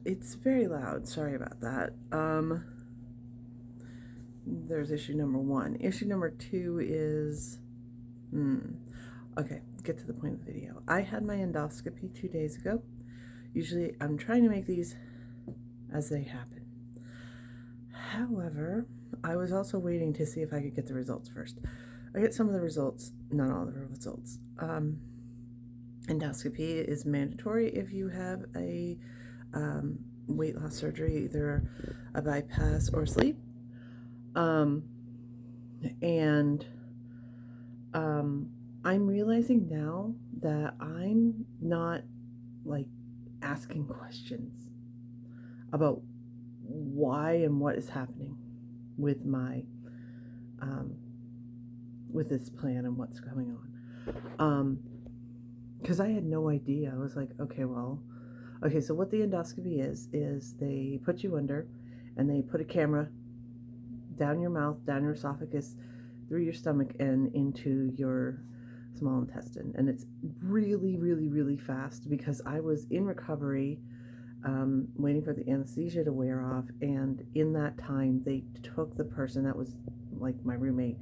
It's very loud. Sorry about that. There's issue number one. Issue number two is, okay, get to the point of the video. I had my endoscopy 2 days ago. Usually I'm trying to make these as they happen. However, I was also waiting to see if I could get the results first. I get some of the results, not all of the results. Endoscopy is mandatory if you have a weight loss surgery, either a bypass or sleep. And I'm realizing now that I'm not like asking questions about why and what is happening with my with this plan and what's going on. Because I had no idea. I was like, okay, so what the endoscopy is they put you under and they put a camera down your mouth, down your esophagus, through your stomach, and into your small intestine. And it's really, really, really fast because I was in recovery, waiting for the anesthesia to wear off. And in that time, they took the person that was like my roommate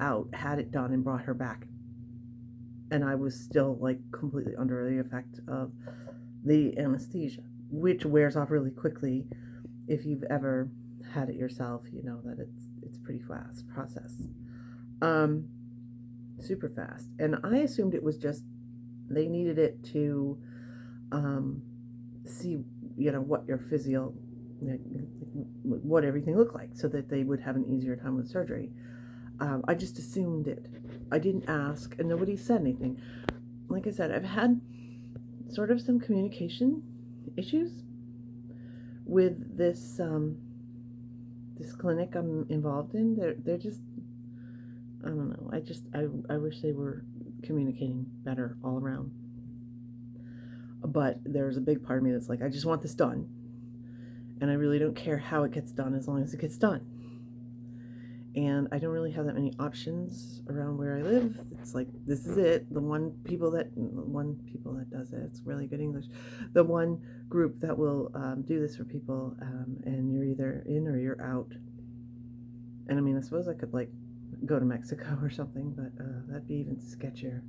out, had it done, and brought her back. And I was still like completely under the effect of the anesthesia, which wears off really quickly. If you've ever had it yourself, you know that it's pretty fast process, super fast. And I assumed it was just they needed it to see, what your physio, what everything looked like, so that they would have an easier time with surgery. I just assumed it. I didn't ask, and nobody said anything. Like I said, I've had sort of some communication issues with this this clinic I'm involved in. They're just, I don't know. I wish they were communicating better all around. But there's a big part of me that's like, I just want this done, and I really don't care how it gets done as long as it gets done. And I don't really have that many options around where I live. It's like, this is it. The one people that does it. It's really good English. The one group that will do this for people, and you're either in or you're out. And I mean, I suppose I could like go to Mexico or something, but that'd be even sketchier.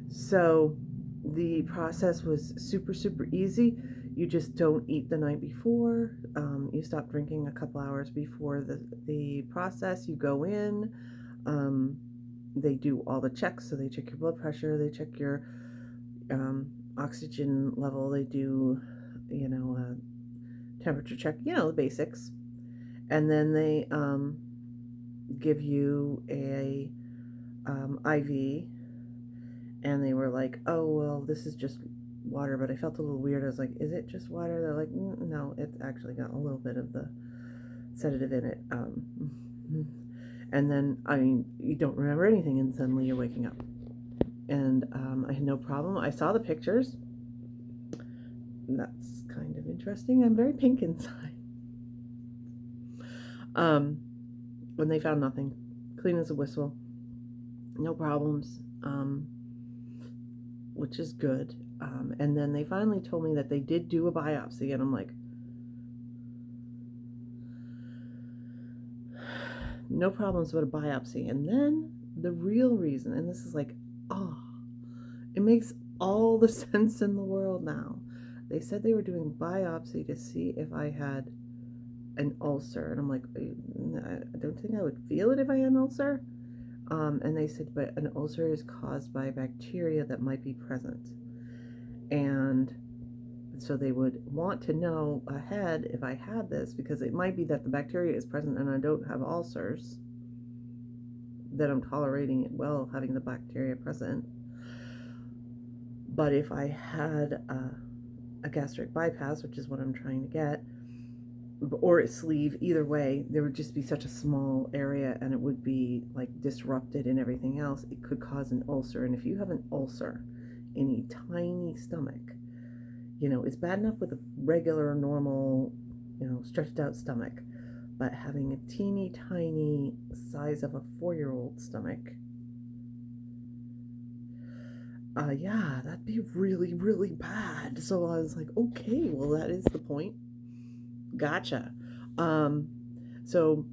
So the process was super, super easy. You just don't eat the night before. You stop drinking a couple hours before the process. You go in. They do all the checks. So they check your blood pressure. They check your oxygen level. They do, temperature check. The basics. And then they give you a IV. And they were like, oh, well, this is just water. But I felt a little weird. I was like, is it just water? They're like, no, it's actually got a little bit of the sedative in it. And then, I mean, you don't remember anything, and suddenly you're waking up. And I had no problem. I saw the pictures. That's kind of interesting. I'm very pink inside. When they found nothing, clean as a whistle, no problems. Which is good. And then they finally told me that they did do a biopsy, and I'm like, no problems with a biopsy. And then the real reason, and this is like, it makes all the sense in the world now. They said they were doing biopsy to see if I had an ulcer, and I'm like, I don't think I would feel it if I had an ulcer. And they said, but an ulcer is caused by bacteria that might be present. And so they would want to know ahead if I had this, because it might be that the bacteria is present and I don't have ulcers, that I'm tolerating it well, having the bacteria present. But if I had a gastric bypass, which is what I'm trying to get, or a sleeve, either way, there would just be such a small area and it would be like disrupted and everything else. It could cause an ulcer. And if you have an ulcer in a tiny stomach, it's bad enough with a regular, normal, stretched out stomach, but having a teeny tiny size of a 4-year-old stomach, yeah, that'd be really, really bad. So I was like, okay, well, that is the point. Gotcha. Um, so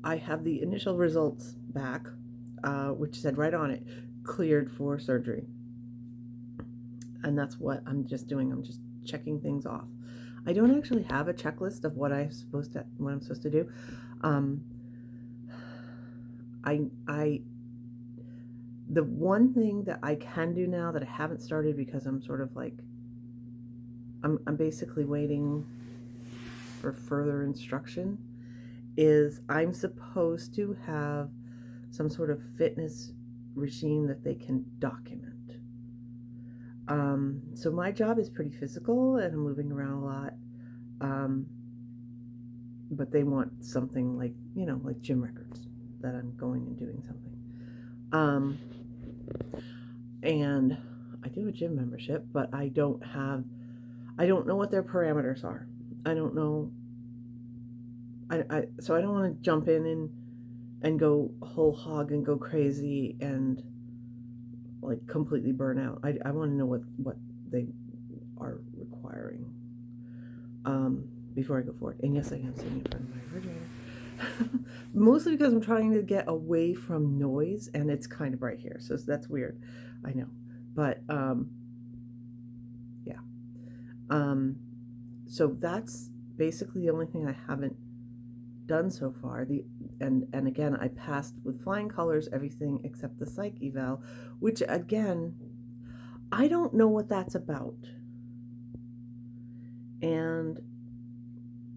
I have the initial results back, which said right on it, cleared for surgery. And that's what I'm just doing. I'm just checking things off. I don't actually have a checklist of what I'm supposed to do. Um, I the one thing that I can do now that I haven't started because I'm sort of like I'm basically waiting for further instruction is I'm supposed to have some sort of fitness regime that they can document. So my job is pretty physical and I'm moving around a lot. Um, but they want something like, like gym records that I'm going and doing something. Um, and I do a gym membership, but I don't know what their parameters are. I don't know. So I don't want to jump in and go whole hog and go crazy and like completely burn out. I want to know what they are requiring before I go forward. And yes, I am sitting in front of my refrigerator. Mostly because I'm trying to get away from noise and it's kind of bright here. So that's weird. I know. But yeah. So that's basically the only thing I haven't done so far. And again, I passed with flying colors everything except the psych eval, which again, I don't know what that's about. And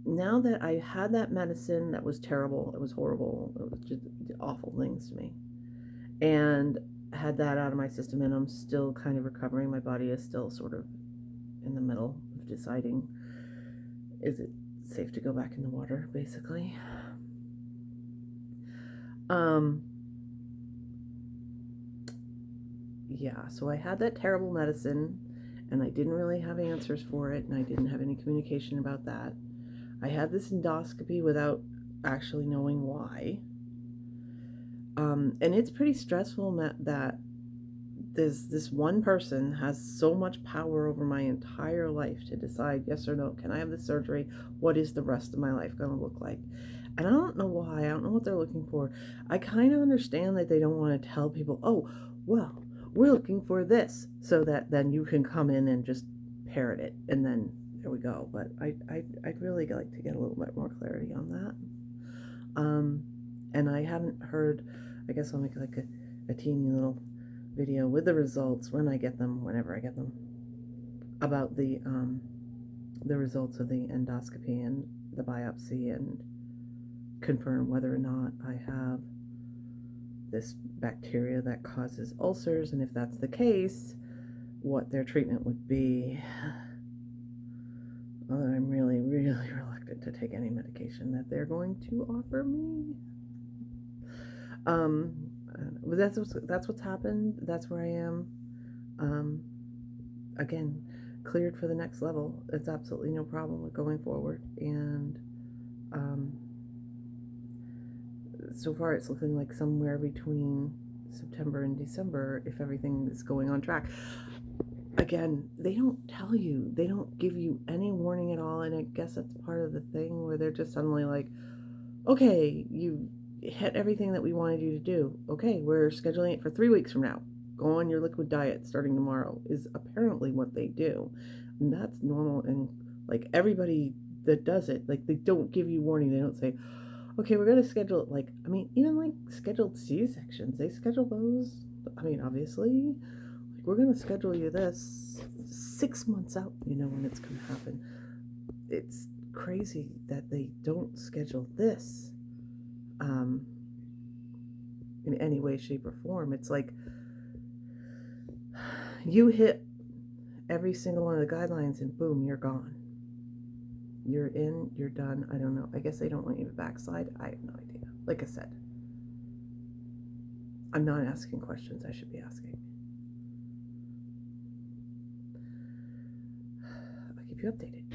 now that I had that medicine that was terrible, it was horrible, it was just awful things to me, and had that out of my system, and I'm still kind of recovering. My body is still sort of in the middle of deciding, is it safe to go back in the water, basically. Yeah, so I had that terrible medicine and I didn't really have answers for it and I didn't have any communication about that. I had this endoscopy without actually knowing why. And it's pretty stressful that this one person has so much power over my entire life to decide yes or no. Can I have this surgery? What is the rest of my life going to look like? And I don't know why. I don't know what they're looking for. I kind of understand that they don't want to tell people, oh, well, we're looking for this, so that then you can come in and just parrot it, and then there we go. But I'd really like to get a little bit more clarity on that. And I haven't heard. I guess I'll make like a teeny little video with the results when I get them, whenever I get them, about the results of the endoscopy and the biopsy and confirm whether or not I have this bacteria that causes ulcers, and if that's the case, what their treatment would be. Although I'm really, really reluctant to take any medication that they're going to offer me. But that's what's happened. That's where I am. Again, cleared for the next level. It's absolutely no problem with going forward, and so far it's looking like somewhere between September and December if everything is going on track. Again, they don't tell you, they don't give you any warning at all, and I guess that's part of the thing where they're just suddenly like, okay, you hit everything that we wanted you to do. Okay, we're scheduling it for 3 weeks from now. Go on your liquid diet starting tomorrow, is apparently what they do. And that's normal, and like everybody that does it, like they don't give you warning. They don't say, okay, we're going to schedule it. Like, I mean, even like scheduled C-sections, they schedule those. I mean, obviously, like we're going to schedule you this 6 months out, when it's going to happen. It's crazy that they don't schedule this in any way, shape, or form. It's like you hit every single one of the guidelines and boom, you're gone. You're in, you're done. I don't know. I guess they don't want you to backslide. I have no idea. Like I said, I'm not asking questions I should be asking. I'll keep you updated.